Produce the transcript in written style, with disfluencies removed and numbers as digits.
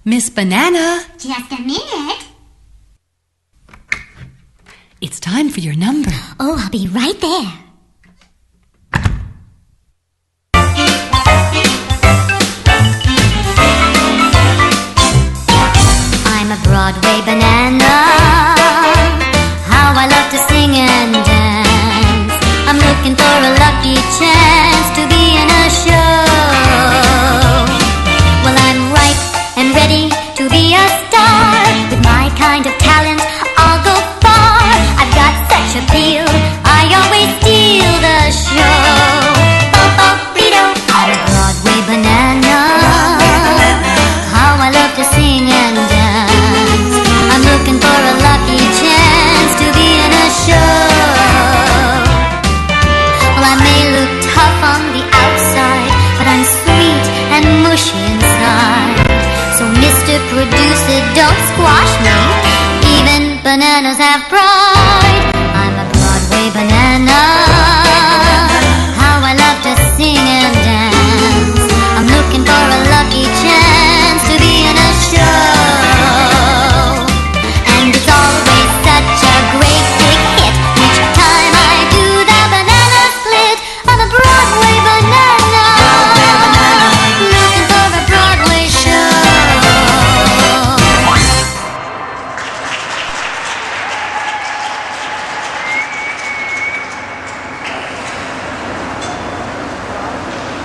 Miss Banana. Just a minute. It's time for your number. Oh, I'll be right there. I'm a Broadway banana. How I love to sing and dance. I'm looking for a lucky chance to be in a show. Well, I'm ripe and ready